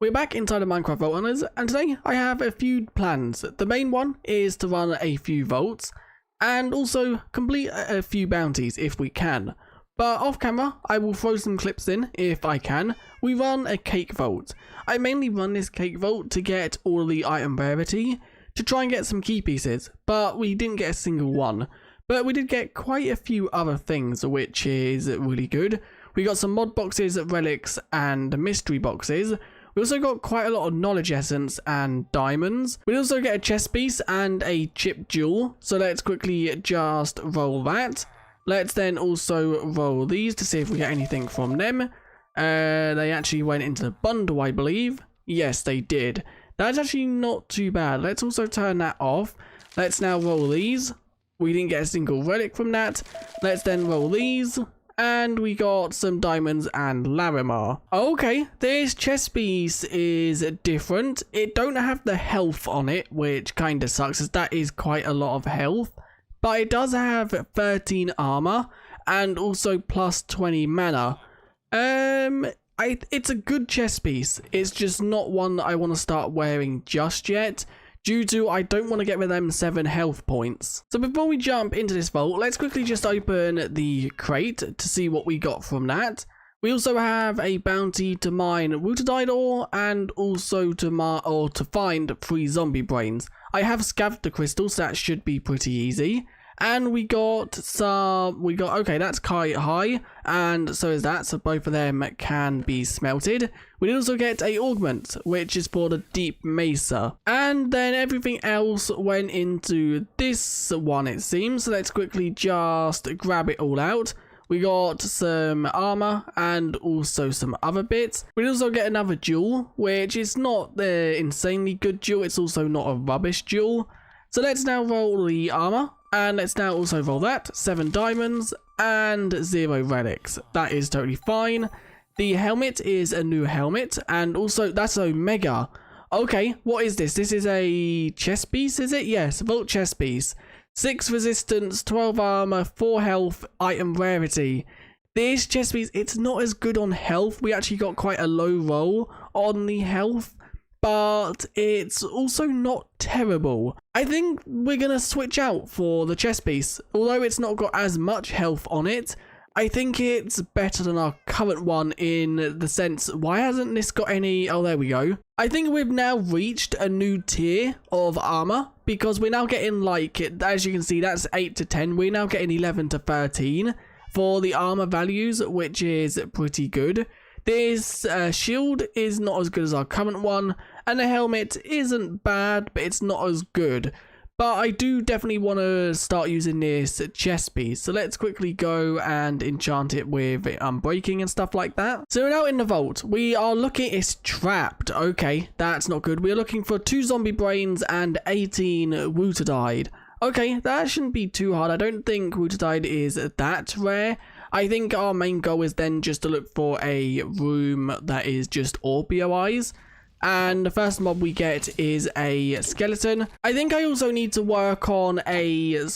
We're back inside of Minecraft Vault Hunters, and today I have a few plans. The main one is to run a few vaults, and also complete a few bounties if we can. But off camera, I will throw some clips in if I can. We run a cake vault. I mainly run this cake vault to get all the item rarity, to try and get some key pieces, but we didn't get a single one. But we did get quite a few other things, which is really good. We got some mod boxes, relics, and mystery boxes. We also got quite a lot of knowledge essence and diamonds. We also get a chest piece and a chip jewel. So let's quickly just roll that. Let's then also roll these to see if we get anything from them. They actually went into the bundle, I believe. Yes, they did. That's actually not too bad. Let's also turn that off. Let's now roll these. We didn't get a single relic from that. Let's then roll these. And we got some diamonds and Larimar. Okay, this chest piece is different. It don't have the health on it, which kind of sucks, as that is quite a lot of health. But it does have 13 armor and also plus 20 mana. It's a good chest piece. It's just not one that I want to start wearing just yet, due to I don't want to get rid of them 7 health points. So before we jump into this vault, let's quickly just open the crate to see what we got from that. We also have a bounty to mine Rootadite ore and also to find 3 zombie brains. I have scavenged the crystals, so that should be pretty easy. And we got okay, that's quite high, and so is that, so both of them can be smelted. We did also get a augment, which is for the deep mesa. And then everything else went into this one, it seems, so let's quickly just grab it all out. We got some armor and also some other bits. We did also get another jewel, which is not the insanely good jewel, it's also not a rubbish jewel. So let's now roll the armor. And let's now also roll that. 7 diamonds and 0 relics. That is totally fine. The helmet is a new helmet. And also, that's Omega. Okay, what is this? This is a chest piece, is it? Yes, vault chest piece. 6 resistance, 12 armor, 4 health, item rarity. This chest piece, it's not as good on health. We actually got quite a low roll on the health. But it's also not terrible. I think we're going to switch out for the chest piece. Although it's not got as much health on it, I think it's better than our current one in the sense, why hasn't this got any... Oh, there we go. I think we've now reached a new tier of armor, because we're now getting, like, as you can see, that's 8 to 10. We're now getting 11 to 13 for the armor values, which is pretty good. This shield is not as good as our current one, and the helmet isn't bad, but it's not as good. But I do definitely want to start using this chest piece, so let's quickly go and enchant it with unbreaking and stuff like that. So we're now in the vault. We are looking, it's trapped. Okay, that's not good. We're looking for 2 zombie brains and 18 Rootadite. Okay, that shouldn't be too hard. I don't think Rootadite is that rare. I think our main goal is then just to look for a room that is just ore POIs. And the first mob we get is a skeleton. I think I also need to work on a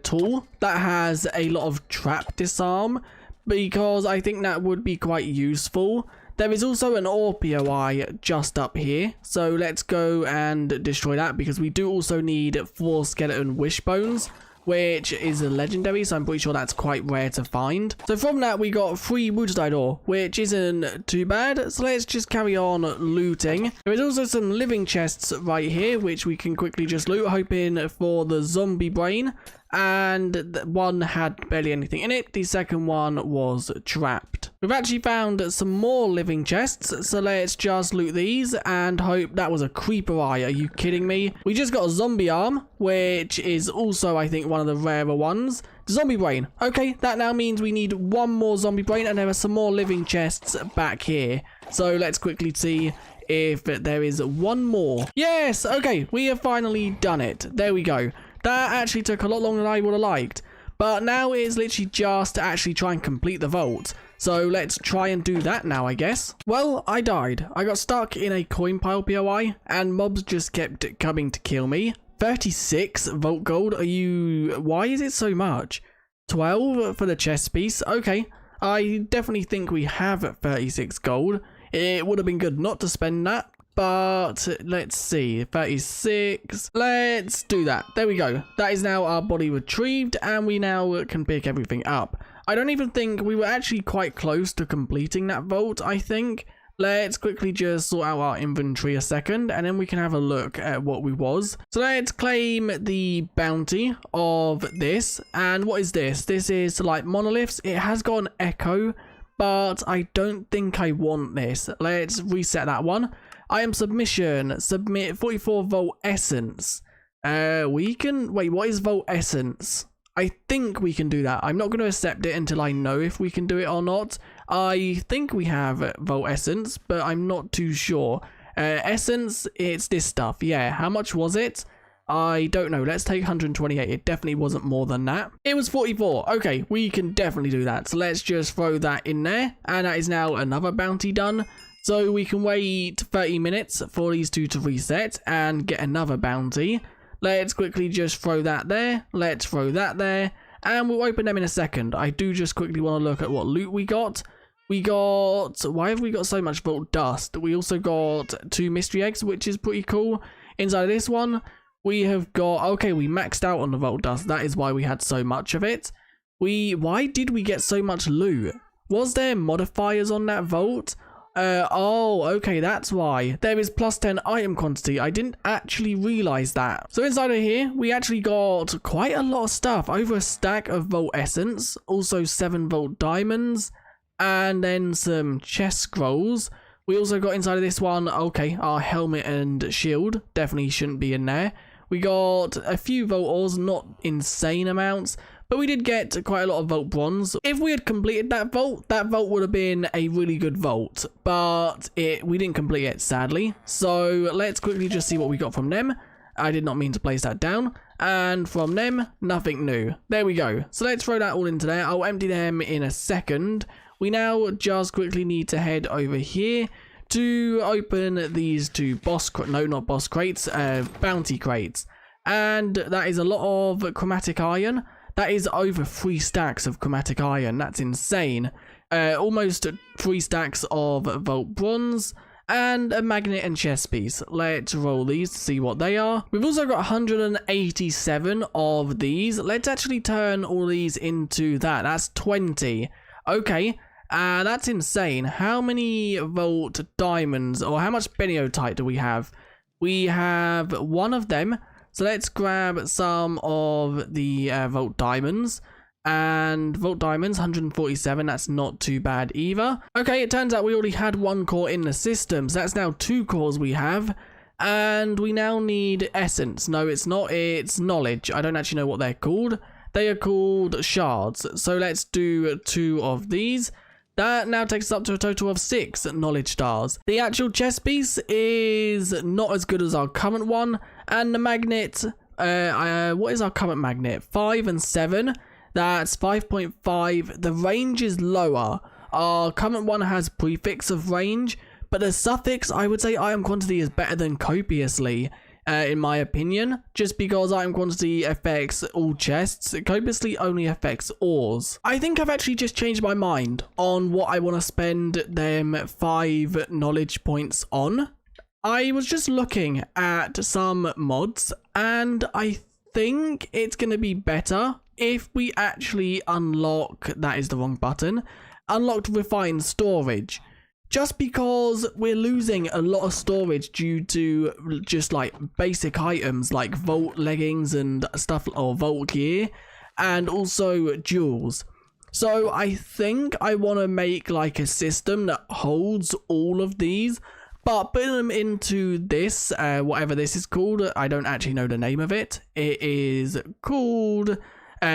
tool that has a lot of trap disarm, because I think that would be quite useful. There is also an ore POI just up here, so let's go and destroy that, because we do also need 4 skeleton wishbones, which is a legendary, so I'm pretty sure that's quite rare to find. So from that, we got 3 Rootadite ore, which isn't too bad, so let's just carry on looting. There is also some living chests right here, which we can quickly just loot, hoping for the zombie brain. And one had barely anything in it, the second one was trapped. We've actually found some more living chests, so let's just loot these and hope that was a creeper eye. Are you kidding me? We just got a zombie arm, which is also, I think, one of the rarer ones. Zombie brain. Okay, that now means we need 1 more zombie brain, and there are some more living chests back here. So let's quickly see if there is 1 more. Yes, okay, we have finally done it. There we go. That actually took a lot longer than I would have liked. But now it's literally just to actually try and complete the vault. So let's try and do that now, I guess. Well, I died. I got stuck in a coin pile POI, and mobs just kept coming to kill me. 36 vault gold. Why is it so much? 12 for the chest piece. Okay, I definitely think we have 36 gold. It would have been good not to spend that. But let's see, 36. Let's do that. There we go. That is now our body retrieved, and we now can pick everything up. I don't even think we were actually quite close to completing that vault, I think. Let's quickly just sort out our inventory a second, and then we can have a look at what we was. So let's claim the bounty of this. And what is this? This is like monoliths. It has got an echo, but I don't think I want this. Let's reset that one. I am submission, submit 44 Vault Essence. We can, wait, what is Vault Essence? I think we can do that. I'm not going to accept it until I know if we can do it or not. I think we have Vault Essence, but I'm not too sure. Essence, it's this stuff. Yeah, how much was it? I don't know. Let's take 128. It definitely wasn't more than that. It was 44. Okay, we can definitely do that. So let's just throw that in there. And that is now another bounty done. So we can wait 30 minutes for these two to reset and get another bounty. Let's quickly just throw that there. Let's throw that there. And we'll open them in a second. I do just quickly want to look at what loot we got. We got... Why have we got so much vault dust? We also got 2 mystery eggs, which is pretty cool. Inside of this one, we have got... Okay, we maxed out on the vault dust. That is why we had so much of it. Why did we get so much loot? Was there modifiers on that vault? Oh, okay, that's why. There is plus 10 item quantity. I didn't actually realize that. So inside of here, we actually got quite a lot of stuff. Over a stack of Vault Essence, also 7 Vault Diamonds, and then some chest scrolls. We also got inside of this one, okay, our helmet and shield. Definitely shouldn't be in there. We got a few Vault Ores, not insane amounts. But we did get quite a lot of Vault Bronze. If we had completed that vault would have been a really good vault. But we didn't complete it, sadly. So let's quickly just see what we got from them. I did not mean to place that down. And from them, nothing new. There we go. So let's throw that all into there. I'll empty them in a second. We now just quickly need to head over here to open these two bounty crates. And that is a lot of chromatic iron. That is over 3 stacks of chromatic iron. That's insane. Almost 3 stacks of Vault Bronze and a magnet and chest piece. Let's roll these to see what they are. We've also got 187 of these. Let's actually turn all these into that. That's 20. Okay. That's insane. How many Vault Diamonds or how much Beniotype do we have? We have 1 of them. So let's grab some of the Vault Diamonds. And Vault Diamonds, 147. That's not too bad either. Okay, it turns out we already had 1 core in the system. So that's now 2 cores we have. And we now need Essence. No, it's not. It's Knowledge. I don't actually know what they're called. They are called Shards. So let's do 2 of these. That now takes us up to a total of 6 knowledge stars. The actual chest piece is not as good as our current one. And the magnet, what is our current magnet? 5 and 7. That's 5.5. The range is lower. Our current one has prefix of range. But the suffix, I would say item quantity is better than copiously. In my opinion, just because item quantity affects all chests, copiously only affects ores. I think I've actually just changed my mind on what I want to spend them 5 knowledge points on. I was just looking at some mods, and I think it's going to be better if we actually unlock, that is the wrong button, unlocked refined storage. Just because we're losing a lot of storage due to just like basic items like vault leggings and stuff, or vault gear, and also jewels. So I think I want to make like a system that holds all of these, but put them into this, whatever this is called. I don't actually know the name of it. It is called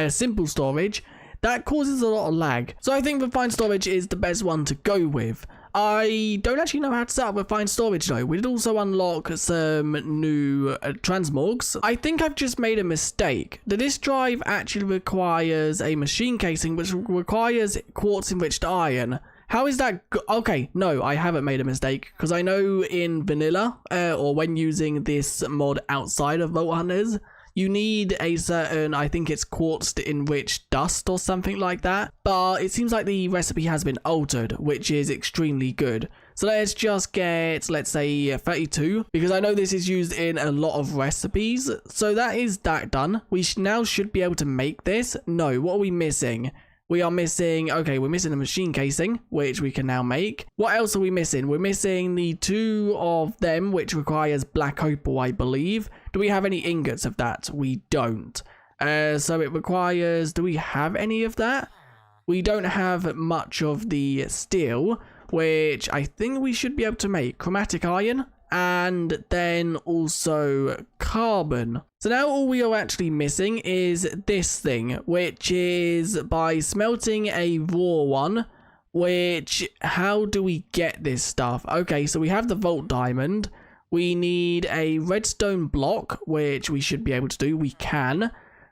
simple storage. That causes a lot of lag. So I think refined storage is the best one to go with. I don't actually know how to set up refined storage though. We did also unlock some new transmorgs. I think I've just made a mistake. The disk drive actually requires a machine casing which requires quartz enriched iron. How is that? Okay, no, I haven't made a mistake, because I know in vanilla or when using this mod outside of Vault Hunters, you need a certain, I think it's quartz enriched dust or something like that. But it seems like the recipe has been altered, which is extremely good. So let's just get, let's say 32, because I know this is used in a lot of recipes. So that is that done. We now should be able to make this. No, what are we missing? We are missing, okay, we're missing a machine casing, which we can now make. What else are we missing? We're missing the 2 of them, which requires black opal, I believe. Do we have any ingots of that? We don't. So it requires, do we have any of that? We don't have much of the steel, which I think we should be able to make. Chromatic iron, and then also carbon. So now all we are actually missing is this thing, which is by smelting a raw one, which, how do we get this stuff? Okay, so we have the vault diamond. We need a redstone block, which we should be able to do. We can.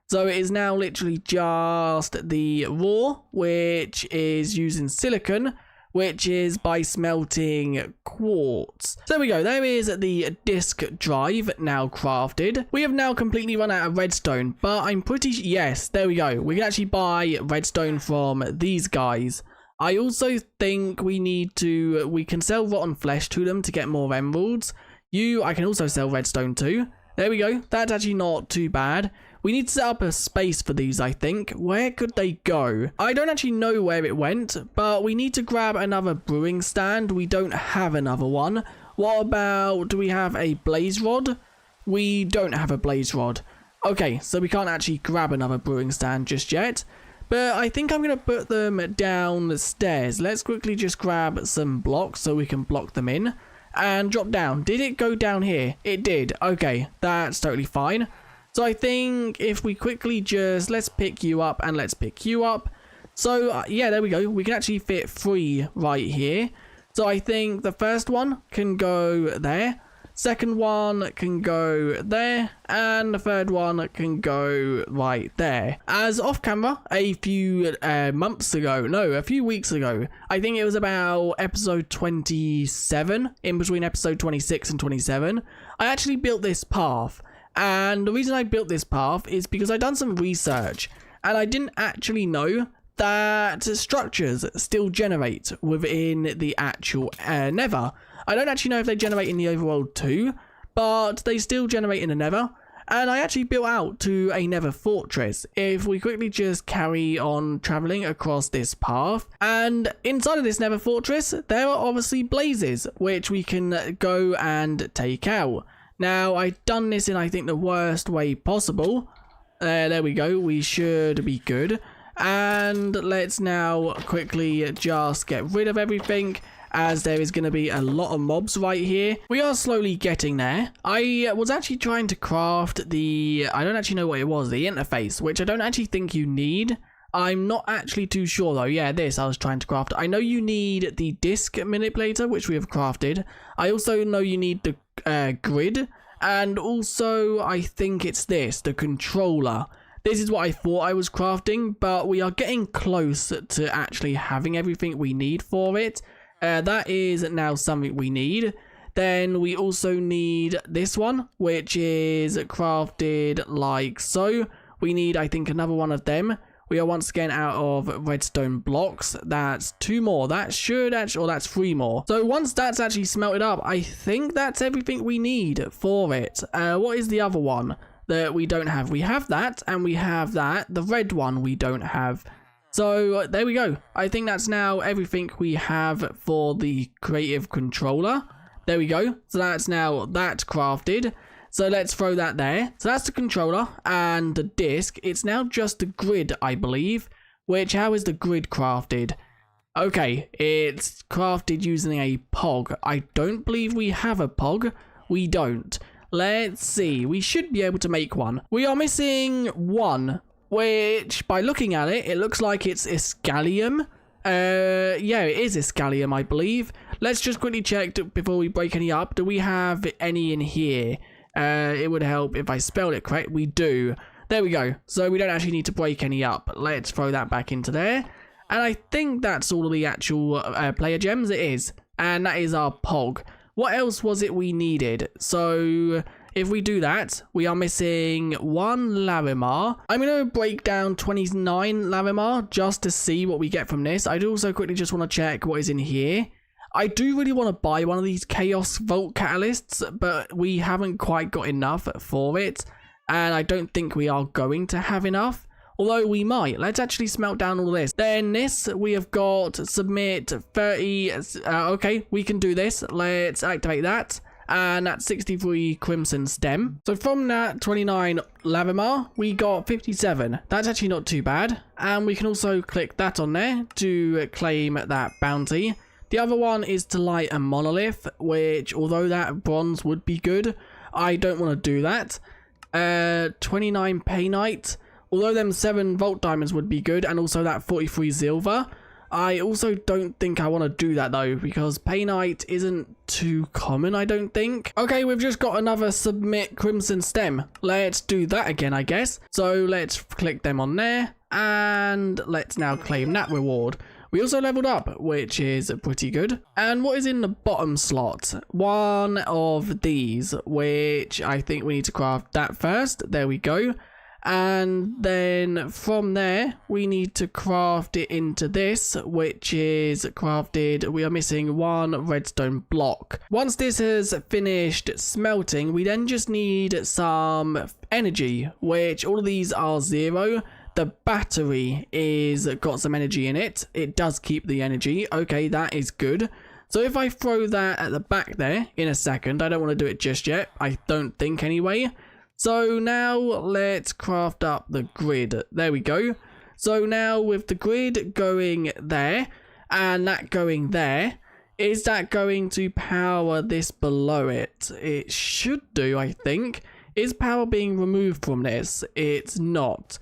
So it is now literally just the raw, which is using silicon, which is by smelting quartz. So there we go. There is the disk drive now crafted. We have now completely run out of redstone, but I'm pretty yes, there we go. We can actually buy redstone from these guys. I also think we can sell rotten flesh to them to get more emeralds. I can also sell redstone too. There we go. That's actually not too bad. We need to set up a space for these, I think. Where could they go? I don't actually know where it went, but we need to grab another brewing stand. We don't have another one. What about, do we have a blaze rod? We don't have a blaze rod. Okay, so we can't actually grab another brewing stand just yet. But I think I'm going to put them down the stairs. Let's quickly just grab some blocks so we can block them in. And drop down. Did it go down here? It did. Okay, that's totally fine. So I think if we quickly just, let's pick you up and let's pick you up. So yeah, there we go. We can actually fit 3 right here. So I think the first one can go there. Second one can go there. And the third one can go right there. As off camera, a few months ago, no, a few weeks ago, I think it was about episode 27, in between episode 26 and 27, I actually built this path. And the reason I built this path is because I'd done some research and I didn't actually know that structures still generate within the actual Nether. I don't actually know if they generate in the overworld too, but they still generate in the Nether. And I actually built out to a Nether fortress. If we quickly just carry on traveling across this path, and inside of this Nether fortress, there are obviously blazes, which we can go and take out. Now, I've done this in, I think, the worst way possible. There we go. We should be good. And let's now quickly just get rid of everything, as there is going to be a lot of mobs right here. We are slowly getting there. I was actually trying to craft I don't actually know what it was, the interface, which I don't actually think you need. I'm not actually too sure though. Yeah, this I was trying to craft. I know you need the disk manipulator, which we have crafted. I also know you need the grid, and also I think it's the controller. This is what I thought I was crafting, but we are getting close to actually having everything we need for it. That is now something we need. Then we also need this one, which is crafted like so. We need, I think, another one of them. We are once again out of redstone blocks. That's 2 more. That should actually, or that's 3 more. So once that's actually smelted up, I think that's everything we need for it. What is the other one that we don't have? We have that, and we have that. The red one we don't have. So there we go. I think that's now everything we have for the creative controller. There we go. So that's now that crafted. So let's throw that there. So that's the controller and the disc. It's now just the grid, I believe. Which, how is the grid crafted? Okay, it's crafted using a pog. I don't believe we have a pog. We don't. Let's see. We should be able to make one. We are missing 1, which by looking at it, it looks like it's Iscalium. Yeah, it is Iscalium, I believe. Let's just quickly check before we break any up. Do we have any in here? It would help if I spelled it correct. We do. There we go. So we don't actually need to break any up. Let's throw that back into there. And I think that's all of the actual player gems. It is. And that is our pog. What else was it we needed? So if we do that, we are missing 1 Larimar. I'm going to break down 29 Larimar just to see what we get from this. I do also quickly just want to check what is in here. I do really want to buy one of these Chaos Vault Catalysts, but we haven't quite got enough for it. And I don't think we are going to have enough. Although we might. Let's actually smelt down all this. Then this, we have got submit 30. Okay, we can do this. Let's activate that. And that's 63 Crimson Stem. So from that 29 Lavamar, we got 57. That's actually not too bad. And we can also click that on there to claim that bounty. The other one is to light a monolith, which although that bronze would be good, I don't want to do that. 29 Paynite. Although them 7 Vault Diamonds would be good, and also that 43 Silver. I also don't think I want to do that though, because Paynite isn't too common, I don't think. Okay, we've just got another Submit Crimson Stem. Let's do that again, I guess. So let's click them on there, and let's now claim that reward. We also leveled up, which is pretty good. And what is in the bottom slot? One of these, which I think we need to craft that first. There we go. And then from there we need to craft it into this, which is crafted. We are missing 1 redstone block. Once this has finished smelting, we then just need some energy, which all of these are 0. The battery is got some energy in it. It does keep the energy. Okay, that is good. So if I throw that at the back there in a second, I don't want to do it just yet, I don't think anyway. So now let's craft up the grid. There we go. So now with the grid going there and that going there, is that going to power this below it? It should do, I think. Is power being removed from this? It's not.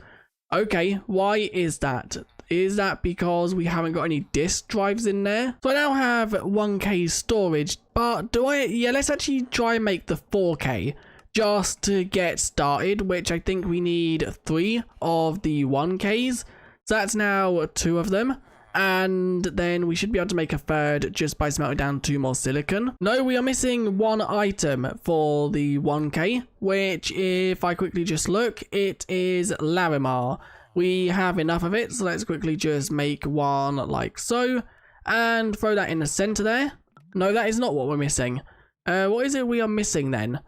Okay, why is that? Is that because we haven't got any disk drives in there? So I now have 1K storage, but yeah, let's actually try and make the 4K. Just to get started, which I think we need 3 of the 1Ks. So that's now 2 of them. And then we should be able to make a third just by smelting down 2 more silicon. No, we are missing 1 item for the 1K, which if I quickly just look, it is Larimar. We have enough of it, so let's quickly just make 1 like so. And throw that in the center there. No, that is not what we're missing. What is it we are missing then?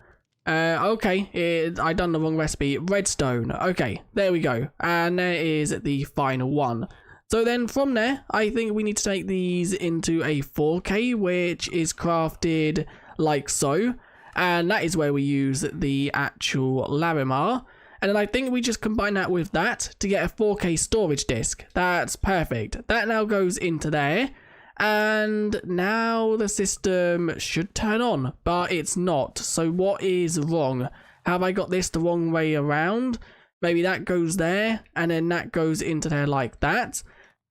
Okay, I done the wrong recipe. Redstone. Okay, there we go. And there is the final one. So then from there, I think we need to take these into a 4K, which is crafted like so. And that is where we use the actual Larimar. And then I think we just combine that with that to get a 4K storage disk. That's perfect. That now goes into there. And now the system should turn on, but it's not. So what is wrong? Have I got this the wrong way around? Maybe that goes there, and then that goes into there like that.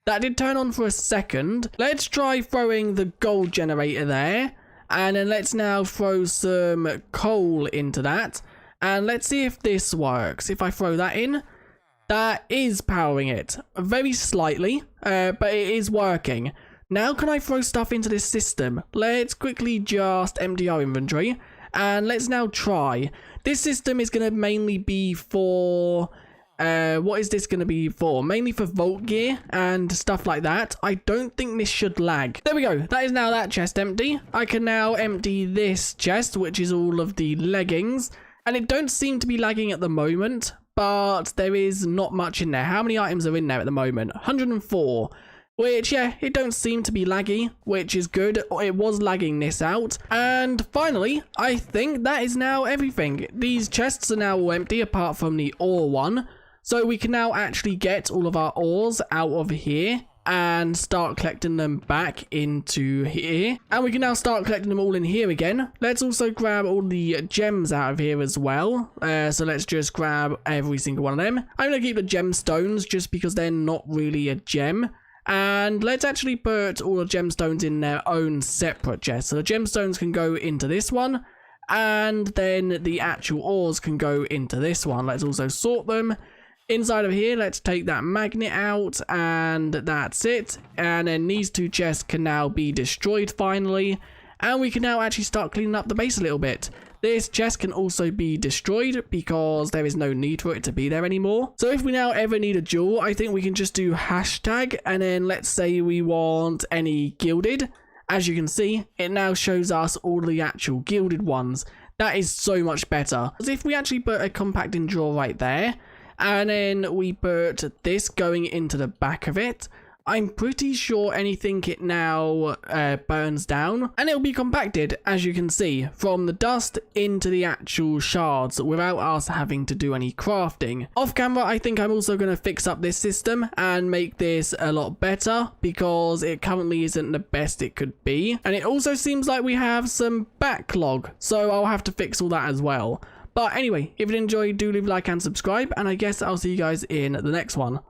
That did turn on for a second. Let's try throwing the gold generator there. And then let's now throw some coal into that. And let's see if this works. If I throw that in, that is powering it. Very slightly, but it is working. Now can I throw stuff into this system? Let's quickly just empty our inventory. And let's now try. This system is going to mainly be for... what is this going to be for? Mainly for vault gear and stuff like that. I don't think this should lag. There we go. That is now that chest empty. I can now empty this chest, which is all of the leggings. And it don't seem to be lagging at the moment, but there is not much in there. How many items are in there at the moment? 104. Which, yeah, it don't seem to be laggy, which is good. It was lagging this out. And finally, I think that is now everything. These chests are now all empty apart from the ore one. So we can now actually get all of our ores out of here and start collecting them back into here. And we can now start collecting them all in here again. Let's also grab all the gems out of here as well. So let's just grab every single one of them. I'm going to keep the gemstones just because they're not really a gem. And let's actually put all the gemstones in their own separate chest. So the gemstones can go into this one, and then the actual ores can go into this one. Let's also sort them. Inside of here, let's take that magnet out, and that's it. And then these 2 chests can now be destroyed finally. And we can now actually start cleaning up the base a little bit. This chest can also be destroyed because there is no need for it to be there anymore. So if we now ever need a jewel, I think we can just do hashtag, and then let's say we want any gilded, as you can see, it now shows us all the actual gilded ones. That is so much better. Because if we actually put a compacting drawer right there, and then we put this going into the back of it, I'm pretty sure anything it now burns down, and it'll be compacted, as you can see, from the dust into the actual shards without us having to do any crafting. Off camera, I think I'm also going to fix up this system and make this a lot better, because it currently isn't the best it could be. And it also seems like we have some backlog, so I'll have to fix all that as well. But anyway, if you enjoyed, do leave a like and subscribe, and I guess I'll see you guys in the next one.